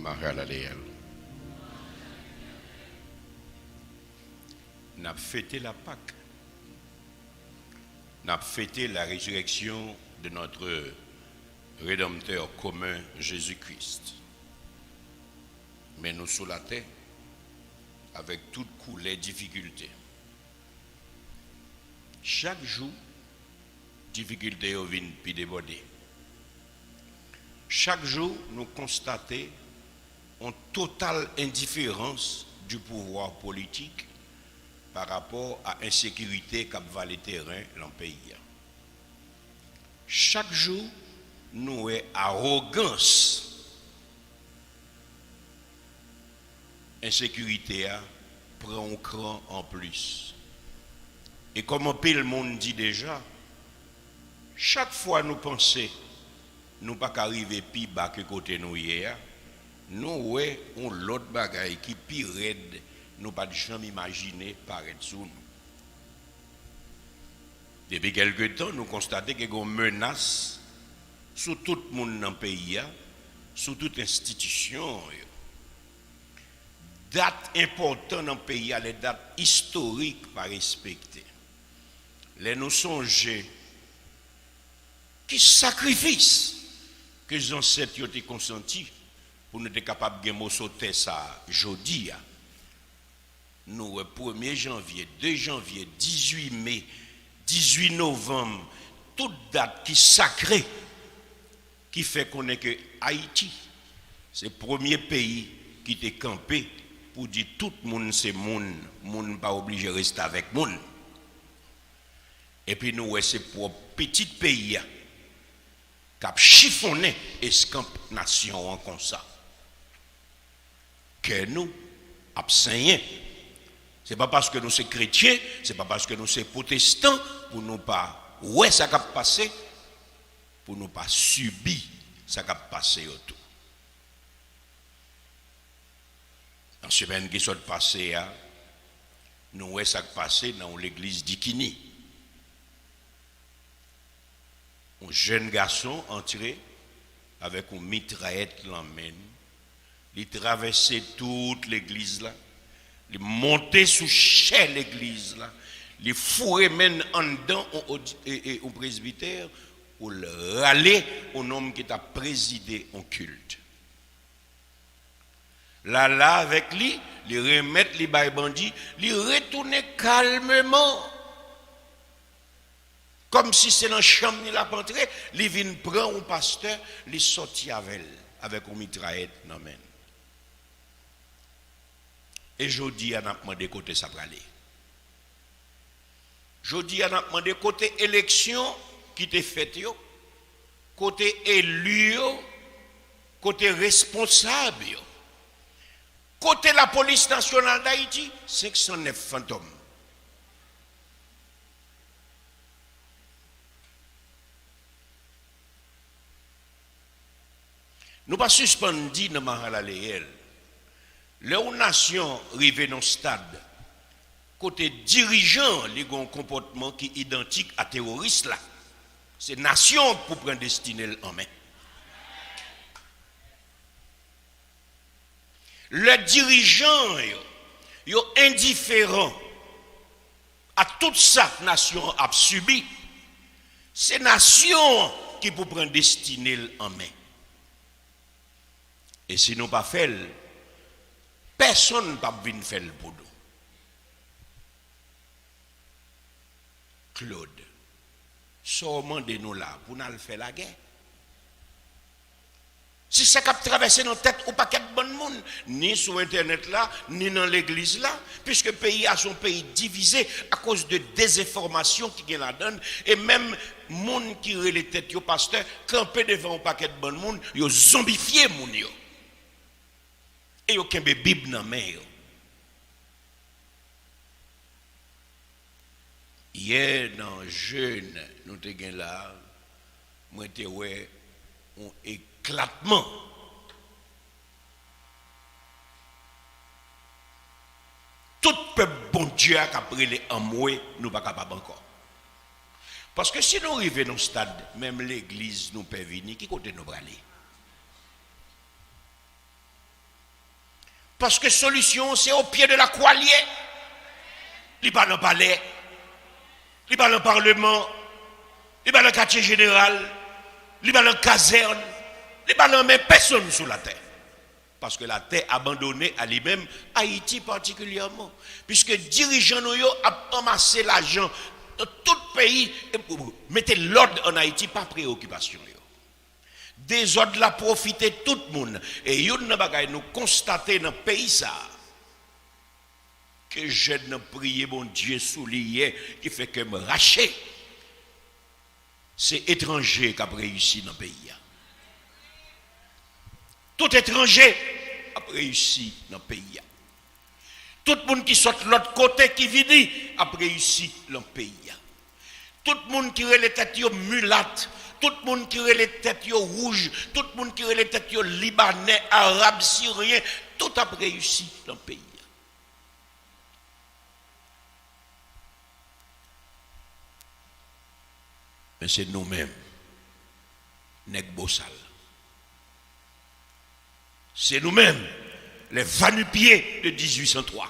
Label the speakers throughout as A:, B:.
A: Mahalaleel. N'a fêté la Pâque. N'a fêté la résurrection de notre Rédempteur commun Jésus-Christ. Mais nous sous la terre, avec toutes les difficultés. Chaque jour, difficultés viennent puis déborder. Chaque jour, nous constatons une totale indifférence du pouvoir politique par rapport à l'insécurité qui va les terrains dans le pays. Chaque jour, nous avons arrogance. Insécurité prend un cran en plus. Et comme un peu le monde dit déjà, chaque fois nous pensons, nous pas qu'arriver plus bas que côté nous hier, nous avons l'autre bagaille qui pire raide, nous pas jamais imaginer paraître sous nous. Depuis quelque temps, nous constatons qu'il y a une menace sur tout le monde dans le pays, sur toute institution. Dates importantes dans le pays, les dates historiques pas respectées. Les nous songer qui sacrifice que les ancêtres ont consenti pour nous être capables de sauter ça aujourd'hui. Nous, 1er janvier, 2 janvier, 18 mai, 18 novembre, toute date qui sacrée, qui fait qu'on est que Haïti, c'est le premier pays qui était campé pour dire tout le monde c'est monde, monde pas obligé de rester avec monde. Et puis nous, c'est pour petit pays qui a chiffonné escamp nation comme ça. Que nous, absaignés. Ce n'est pas parce que nous sommes chrétiens, ce n'est pas parce que nous sommes protestants, pour nous pas, ouais, ça va passer, pour nous pas subir ça va passer autour. Dans la semaine qui s'est passée, nous voyons ça passer dans l'église d'Ikini. Un jeune garçon entré avec une mitraillette l'emmène. Il traversait toute l'église là. Il montait sous chaque l'église là. Il fourrait même en dedans au presbytère pour le râler au homme qui a présidé un culte. Là avec lui, il remettre les bails bandits, il retournait calmement. Comme si c'est dans la chambre, il a entré, il vient prendre un pasteur, il sortit avec une mitraillette dans la main. Et jeudi, on a demandé côté ça va aller. Jeudi, on a demandé côté élection qui était faite, côté élu, côté responsable, côté la police nationale d'Haïti, 509 fantômes. Nous pas suspendu dans Mahalaleel. Les nations arrivent dans le stade, côté dirigeant, ils ont un comportement qui est identique à terroriste là. C'est nation pour prendre destinée en main. Les dirigeants, ils sont indifférents à toute ça que la nation a subi. C'est nation qui pour prendre destinée en main. Et si nous pas fait, personne ne peut venir faire le boulot. Claude, seulement de nous là pour nous faire la guerre. Si ça a traversé nos têtes ou pas de bon monde, ni sur internet là, ni dans l'église là, puisque le pays a son pays divisé à cause de désinformation qui la donne, et même monde qui relève les têtes, yo pasteur, campé devant un paquet de bon monde, yo zombifié moun yo. Et yo kembe Bible dans main yo. Hier dans jeune, nous te gen là, moi te ouais un éclatement. Tout peuple bon Dieu a après les amoué, nous pas capable encore. Parce que si nous arrivons dans le stade, même l'église nous peut venir, qui côté nous aller? Parce que solution, c'est au pied de la croix liée. Il n'est pas dans le palais, il n'est pas dans le parlement, il n'est pas dans le quartier général, il n'est pas dans la caserne, il n'est pas dans même personne sur la terre. Parce que la terre abandonnée à lui-même, Haïti particulièrement. Puisque dirigeants nous ont amassé l'argent dans tout le pays et pour mettre l'ordre en Haïti, pas préoccupation. Des ordres la profiter tout le monde. Et nous constatons dans le pays ça. Que je ne prie mon Dieu soulié qui fait que me racher. C'est étranger qui a réussi dans le pays. Tout étranger a réussi dans le pays. Tout le monde qui sort de l'autre côté qui vit a réussi dans le pays. Tout le monde qui a les têtes mulates, tout le monde qui a les têtes rouges, tout le monde qui a les têtes libanais, arabes, syriens, tout a réussi dans le pays. Mais c'est nous-mêmes, nèg bossal. C'est nous-mêmes, les vanupiers de 1803.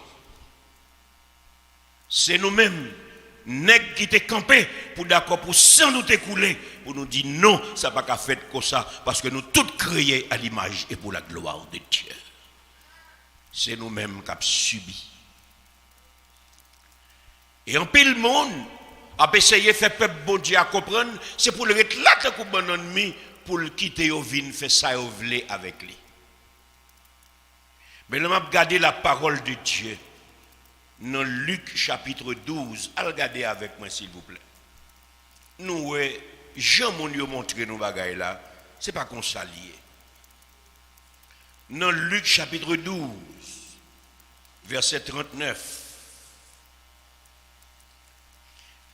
A: C'est nous-mêmes, nèg qui t'es campé pour d'accord, pour sans nous écouler, pour nous dire non, ça n'a pas qu'à faire comme ça, parce que nous tous créés à l'image et pour la gloire de Dieu. C'est nous-mêmes qui avons subi. Et en pile monde, a essayé de faire peuple bon Dieu à comprendre, c'est pour le retlater comme bon ennemi, pour le quitter au vin, faire ça au vlé avec lui. Mais là, m'a regardé la parole de Dieu dans Luc chapitre 12. Allez regarder avec moi, s'il vous plaît. Nous, Jean mon Dieu montré nos bagailles là, c'est pas qu'on s'allie. Dans Luc chapitre 12, verset 39.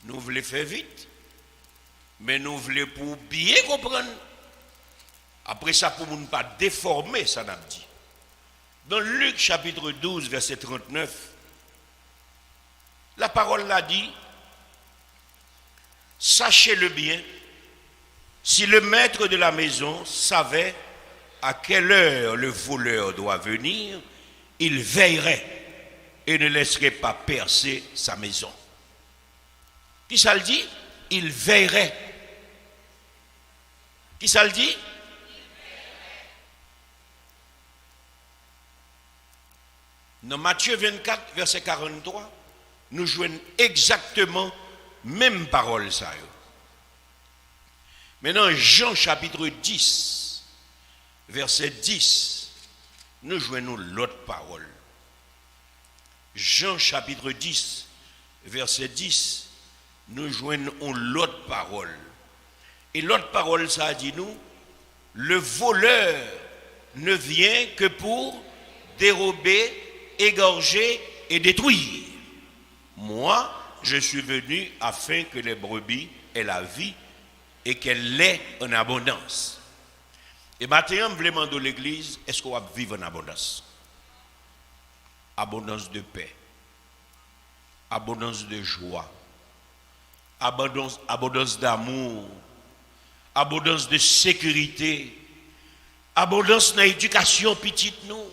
A: Nous voulons faire vite, mais nous voulons pour bien comprendre. Après ça, pour ne pas déformer, ça n'a dit. Dans Luc chapitre 12, verset 39, la parole l'a dit, sachez-le bien, si le maître de la maison savait à quelle heure le voleur doit venir, il veillerait et ne laisserait pas percer sa maison. Qui ça le dit? Il veillerait. Qui ça le dit? Dans Matthieu 24, verset 43, nous jouons exactement même parole ça. Maintenant, Jean chapitre 10, verset 10, nous jouons l'autre parole. Jean chapitre 10, verset 10, nous joignons l'autre parole. Et l'autre parole, ça dit nous, le voleur ne vient que pour dérober, égorger et détruire. Moi, je suis venu afin que les brebis aient la vie et qu'elle l'ait en abondance. Et maintenant, je voulais demander à l'église, est-ce qu'on va vivre en abondance? Abondance de paix, abondance de joie, abondance d'amour, abondance de sécurité, abondance dans l'éducation petite nous,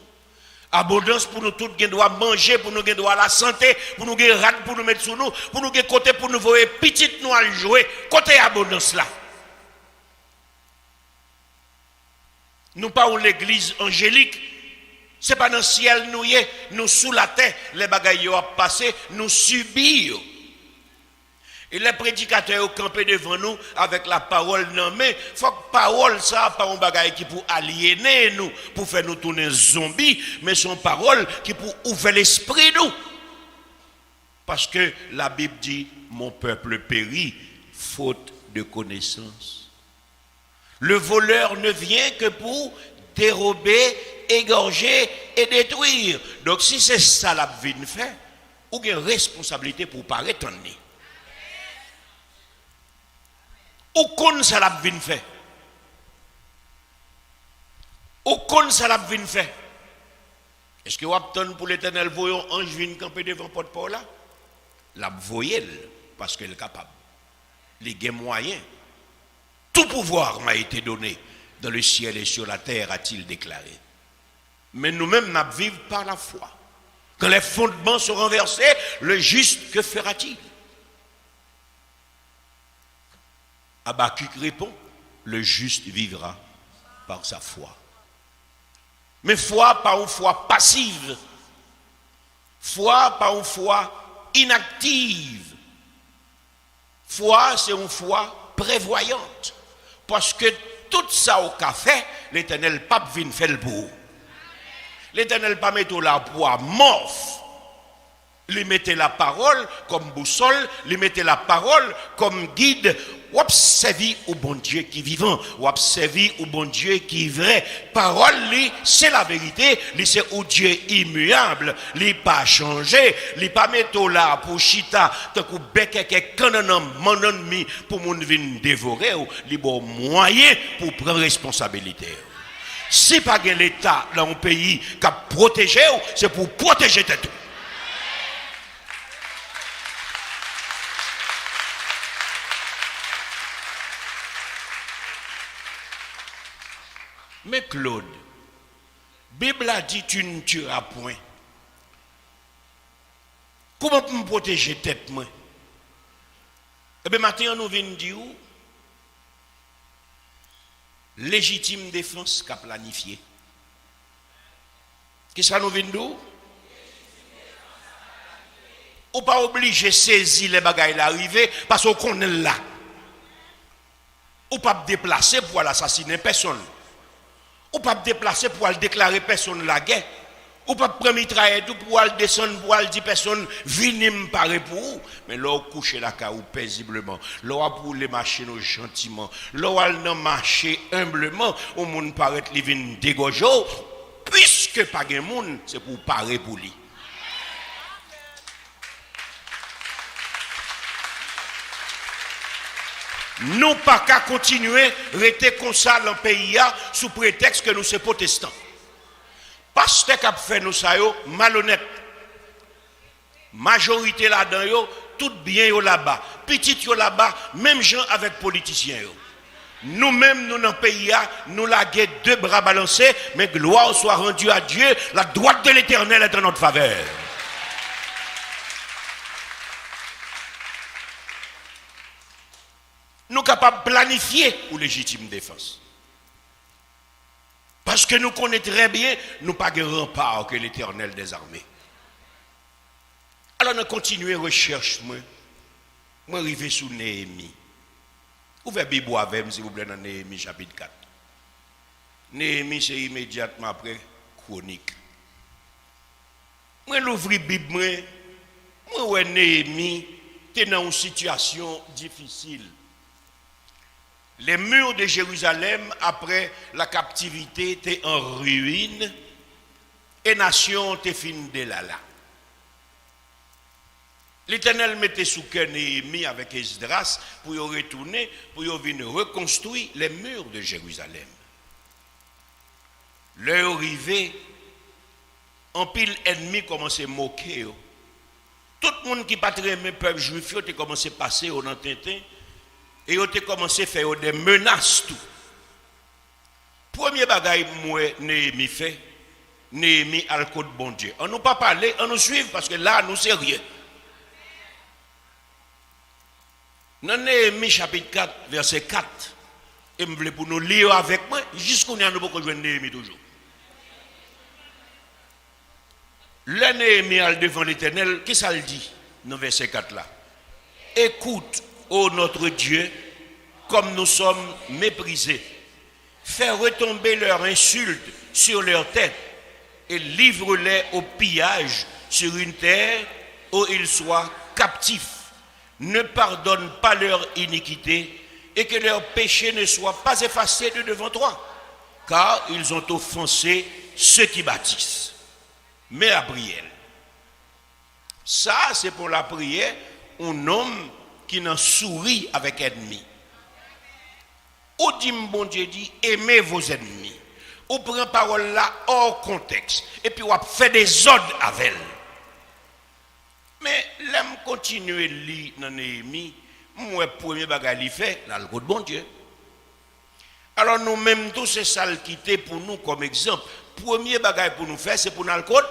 A: abondance pour nous tous qui doivent manger, pour nous qui doivent la santé, pour nous qui rate pour nous mettre sous nous, pour nous qui côté pour nous voir petite nous à jouer, côté abondance là. Nous parlons de l'église angélique, c'est pas dans le ciel nous y est, nous sous la terre, les bagailles ont passé, nous subir. Et les prédicateurs ont campé devant nous avec la parole nommée. Il faut que la parole, ça, pas un bagage qui pour aliéner nous, pour faire nous tourner zombies, mais son parole qui pour ouvrir l'esprit nous. Parce que la Bible dit, mon peuple périt, faute de connaissance. Le voleur ne vient que pour dérober, égorger et détruire. Donc si c'est ça la vie de faire, ou une responsabilité pour paraître en nez. Ou qu'on ça l'a vinn fait? Ou qu'on ça l'a vinn fait? Est-ce que vous attendez pour l'Éternel voyons ange vinn camper devant porte-parole là? La voyelle parce qu'elle est capable. Les gains moyens. Tout pouvoir m'a été donné dans le ciel et sur la terre, a-t-il déclaré. Mais nous-mêmes, nous vivons par la foi. Quand les fondements sont renversés, le juste, que fera-t-il? Habakkuk répond, le juste vivra par sa foi. Mais foi, pas une foi passive. Foi, pas une foi inactive. Foi, c'est une foi prévoyante. Parce que tout ça au café, l'Éternel pape vient faire le pour. L'Éternel pas mettre la pour morphe. Lui mettez la parole comme boussole, lui mettez la parole comme guide. Ou observer au bon Dieu qui est vivant, ou observer au bon Dieu qui est vrai. Parole, c'est la vérité, c'est au Dieu immuable, il pas changé, il pas mettre là pour chita, tant que bec cananam, mon ennemi, pour mon vin dévorer, il bon moyen pour prendre responsabilité. Si pas l'État dans un pays qui a protégé, c'est pour protéger tout. Mais Claude, Bible a dit tu ne tueras point. Comment me protéger tête moi? Eh bien maintenant nous venons dire légitime défense qu'a planifié. Qu'est-ce que nous venons dire? Ou pas obligé de saisir les bagailles l'arrivée parce qu'on est là. Ou pas déplacer pour assassiner personne. Ou pas déplacer pour aller déclarer personne la guerre. Ou pas prendre mitraille tout pour aller descendre pour aller dire personne venez me parer pour vous. Mais là coucher la caou paisiblement. Là pour les machines gentiment. Là non marcher humblement au monde paraît li vinn dégojo puisque pas gen monde c'est pour parer pour lui. Nous pas qu'à continuer à rester comme ça dans le pays sous prétexte que nous sommes protestants. Parce que fait nous ça malhonnête. Majorité là-dedans, tout bien là-bas. Petit là-bas, même gens avec politiciens. Nous-mêmes, nous dans le pays, nous laguons deux bras balancés, mais gloire soit rendue à Dieu, la droite de l'Éternel est en notre faveur. Nous sommes capables de planifier pour légitime défense. Parce que nous connaissons très bien, nous pas de rempart que l'Éternel des armées. Alors nous continuons la recherche. Moi arrivé sous Néhémie. Ouvrez la Bible avec moi, s'il vous plaît, dans Néhémie chapitre 4. Néhémie, c'est immédiatement après Chronique. Moi l'ouvre la Bible, moi Néhémie, était dans une situation difficile. Les murs de Jérusalem, après la captivité, étaient en ruine et la nation était finie de là. L'Éternel mettait sous cœur Néhémie avec Esdras pour y retourner, pour y venir reconstruire les murs de Jérusalem. L'heure arrivée, en pile ennemi commençait à moquer. Tout le monde qui patrait le peuple juif a commencé à passer au Nantintin. Et ils ont commencé à faire des menaces tout. Premier bagaille moi Néhémie fait, Néhémie a le code bon Dieu. On nous pas parler, on nous suivre parce que là nous sérieux. Dans Néhémie chapitre 4 verset 4, et me voulez pour nous lire avec moi jusqu'on y a nous pas jouer Néhémie toujours. Le Néhémie al devant l'Éternel, qu'est-ce que ça dit dans verset 4 là? Écoute, ô notre Dieu, comme nous sommes méprisés, fais retomber leur insulte sur leur tête et livre-les au pillage sur une terre où ils soient captifs. Ne pardonne pas leur iniquité et que leur péché ne soit pas effacé de devant toi, car ils ont offensé ceux qui bâtissent. Mais la prière, ça c'est pour la prière, un homme qui n'en sourit avec ennemi. Ou dit bon Dieu dit aimez vos ennemis. Ou prend parole là hors contexte et puis on fait des ordres avec elle. Mais l'aime continuer li dans Néhémie, moi premier bagage li fait là le bon Dieu. Alors nous même tous c'est ça le quitter pour nous comme exemple premier bagage pour nous faire, c'est pour nous le code.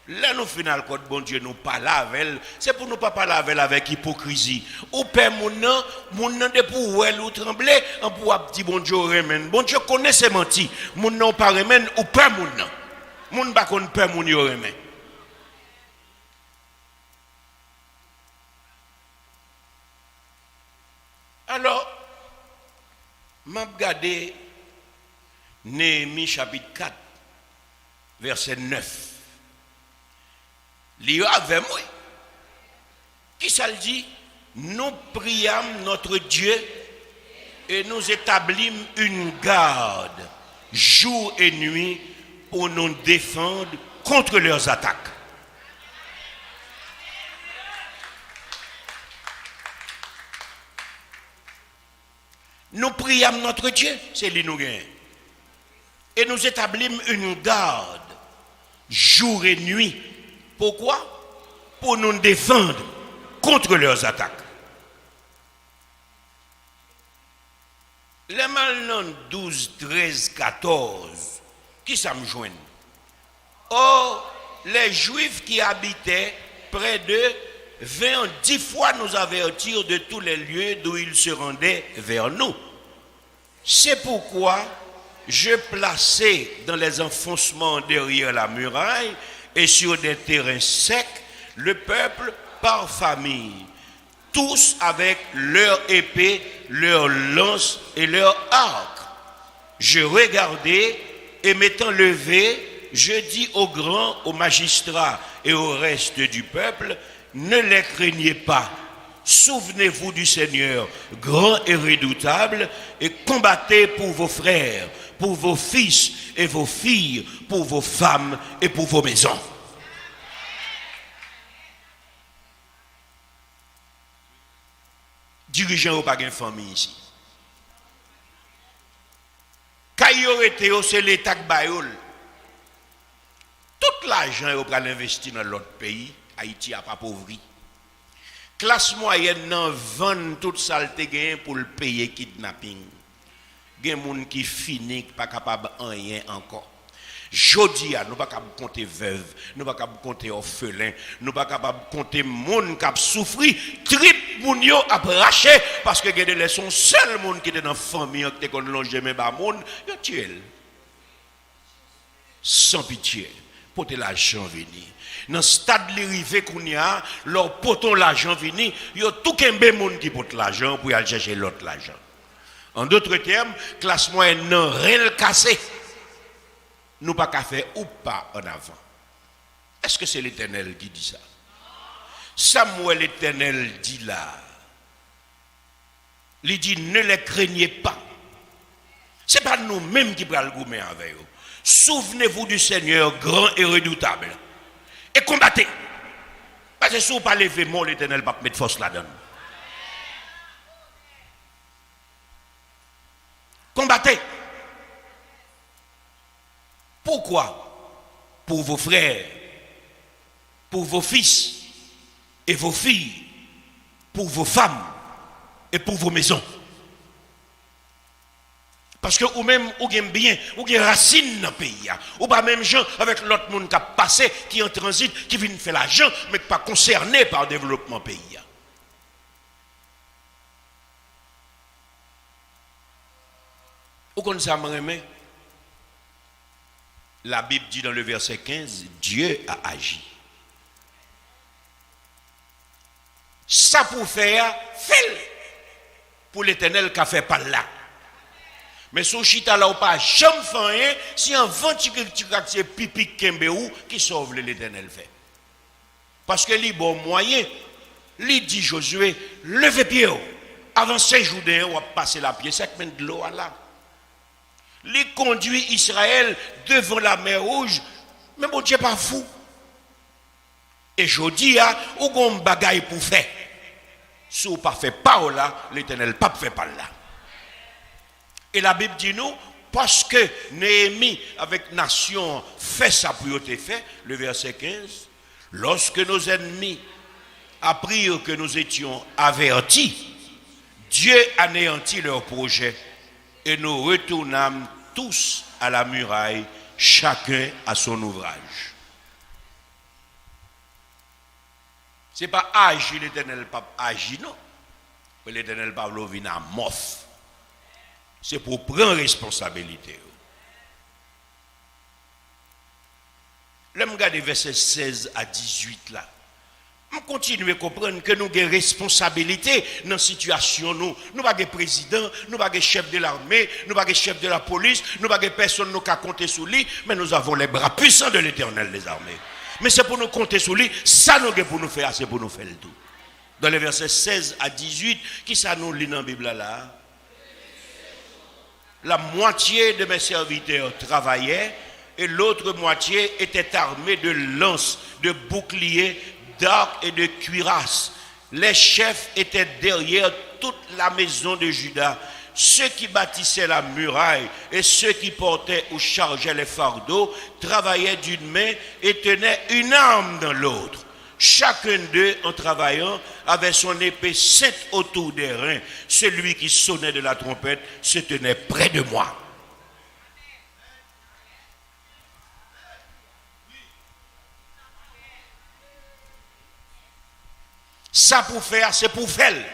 A: Là, nous finissons le code, bon Dieu, nous parlons avec elle. C'est pour nous pas parler avec hypocrisie. Ou père mon nom de pour elle ou trembler, on pour dire bon Dieu remène. Bon Dieu connaît ses menti. Mon nom pas remène ou père mon nom. Mon pas connaît père mon yo remène. Alors, m'a regardé Néhémie chapitre 4, verset 9. L'IA avec moi. Qui ça le dit? Nous priâmes notre Dieu et nous établîmes une garde jour et nuit pour nous défendre contre leurs attaques. Nous priâmes notre Dieu, c'est lui nous gagne. Et nous établîmes une garde jour et nuit. Pourquoi? Pour nous défendre contre leurs attaques. Les malins 12, 13, 14, qui ça me joignent? Or, les Juifs qui habitaient près d'eux vinrent 10 fois nous avertir de tous les lieux d'où ils se rendaient vers nous. C'est pourquoi je plaçais dans les enfoncements derrière la muraille et sur des terrains secs le peuple par famille, tous avec leur épée, leur lance et leur arc. Je regardais et m'étant levé, je dis aux grands, aux magistrats et au reste du peuple, ne les craignez pas. Souvenez-vous du Seigneur, grand et redoutable, et combattez pour vos frères, pour vos fils et vos filles, pour vos femmes et pour vos maisons. Dirigeant ou pas de famille ici. Quand il aurait été, c'est l'État qui baille. Tout l'argent est investi dans l'autre pays, Haïti a pas pauvri. Classe moyenne nan vend toute saleté gain pour le payer kidnapping. Gen moun qui fini pas capable rien encore. Jodi a nous pas capable compter veuve, nous pas capable compter orphelin, nous pas capable compter moun qui a souffri, trip moun yo a raché parce que gen les son seul moun qui était dans famille qui était longé même ba moun, yo tué. Sans pitié, porter l'argent venir. Dans le stade de l'arrivée qu'on y a, leur poton l'argent vini, il y a tout qu'un monde qui porte l'argent pour aller chercher l'autre l'argent. En d'autres termes, classe moyenne n'a rien cassé. Nous pas qu'à faire ou pas en avant. Est-ce que c'est l'Éternel qui dit ça? Samuel l'Éternel dit là. Il dit ne les craignez pas. Ce n'est pas nous-mêmes qui prenons le gourmet avec eux. Souvenez-vous du Seigneur grand et redoutable. Et combattez. Parce que si vous ne parlez pas, l'Éternel va mettre force là-dedans. Combattez. Pourquoi? Pour vos frères, pour vos fils et vos filles, pour vos femmes et pour vos maisons. Parce que ou même ou gagne bien, ou gagne racine dans le pays, ou pas même gens avec l'autre monde qui a passé, qui est en transit, qui vient faire l'argent, mais qui pas concerné par le développement du pays. Ou comme ça, la Bible dit dans le verset 15, Dieu a agi. Ça pour faire, fait pour l'Éternel qui a fait par là. Mais son chita là ou pas jamais fait rien si un vent c'est pipi kembeou qui sauve l'Éternel fait. Parce que li bon moyen, li dit Josué, levez pied avant 5 jours d'un ou passer la pied sec men de l'eau là. Li conduit Israël devant la mer rouge, mais bon Dieu pas fou. Et jodi a ou gon bagaille pour faire. Si ou pas fait pas là, l'Éternel pas fait pas là. Et la Bible dit nous, parce que Néhémie avec nation fait sa priorité fait, le verset 15, lorsque nos ennemis apprirent que nous étions avertis, Dieu anéantit leur projet et nous retournâmes tous à la muraille, chacun à son ouvrage. Ce n'est pas agir l'Éternel, pas agir, non. L'Éternel pas venir à mof. C'est pour prendre responsabilité. Là, je regarde verset 16 à 18 là. On continue à comprendre que nous avons des responsabilités dans la situation. Nous n'avons pas de président, nous n'avons pas de chef de l'armée, nous n'avons pas de chef de la police, nous n'avons pas de personne qui a compté sur lui, mais nous avons les bras puissants de l'Éternel des armées. Mais c'est pour nous compter sur lui, ça nous avons pour nous faire, c'est pour nous faire le tout. Dans les versets 16 à 18, qui ça nous lit dans la Bible là? La moitié de mes serviteurs travaillaient et l'autre moitié était armée de lances, de boucliers, d'arcs et de cuirasses. Les chefs étaient derrière toute la maison de Juda. Ceux qui bâtissaient la muraille et ceux qui portaient ou chargeaient les fardeaux travaillaient d'une main et tenaient une arme dans l'autre. Chacun d'eux, en travaillant, avait son épée ceinte autour des reins. Celui qui sonnait de la trompette se tenait près de moi. Ça pour faire, c'est pour faire.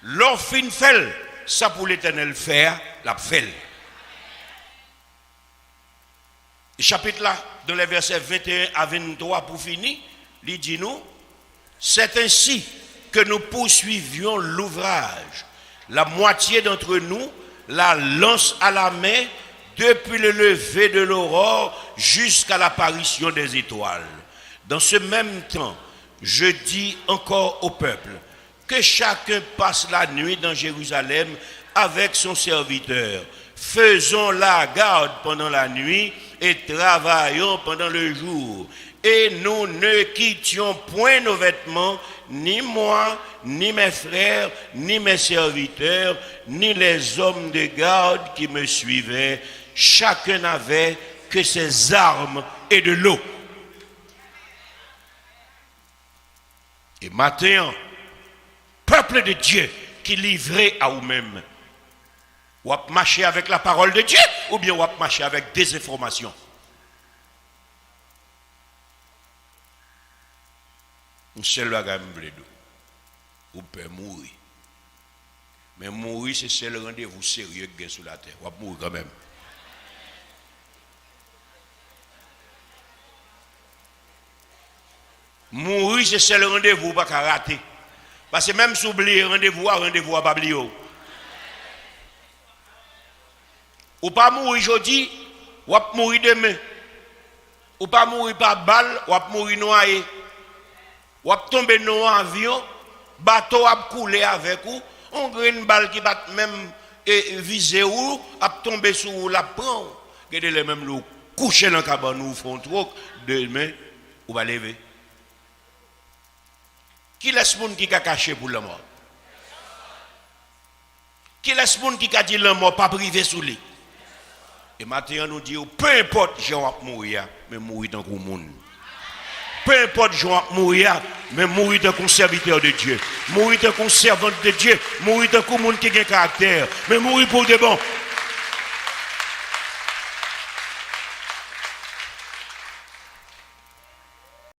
A: L'on fin fait, ça pour l'Éternel faire, la fait. Le chapitre là, dans les versets 21 à 23 pour finir, il dit nous, c'est ainsi que nous poursuivions l'ouvrage. La moitié d'entre nous, la lance à la main, depuis le lever de l'aurore jusqu'à l'apparition des étoiles. Dans ce même temps, je dis encore au peuple que chacun passe la nuit dans Jérusalem avec son serviteur. Faisons la garde pendant la nuit et travaillons pendant le jour. Et nous ne quittions point nos vêtements, ni moi, ni mes frères, ni mes serviteurs, ni les hommes de garde qui me suivaient. Chacun n'avait que ses armes et de l'eau. Et maintenant, peuple de Dieu qui livré à vous-même, ou à marcher avec la parole de Dieu, ou bien ou à marcher avec des informations. Une seule bagage ou peut mourir. Mais mourir, c'est seul rendez-vous sérieux que sur la terre. Ou à mourir quand même. Mourir, c'est seul rendez-vous pas qu'à rater. Parce que même si vous oubliez rendez-vous à pas oublier. Ou pas mourir aujourd'hui, ou pas mourir demain. Ou pas mourir par balle, ou pas mourir noyé. Ou pas tomber dans un avion, bateau a couler avec vous, on a une balle qui va même viser ou, a tomber sur la prend. Regardez les mêmes loups, coucher dans la cabane ou font trop, demain, ou va lever. Qui laisse monde qui a caché pour la mort? Qui laisse monde qui a dit la mort pas privé sous lui? Et maintenant nous dit peu importe je vais mourir, mais mourir dans le monde. Peu importe je vais mourir, mais mourir dans le serviteur de Dieu. Mourir dans le servante de Dieu. Mourir dans le monde qui a un caractère. Mais mourir pour de bon.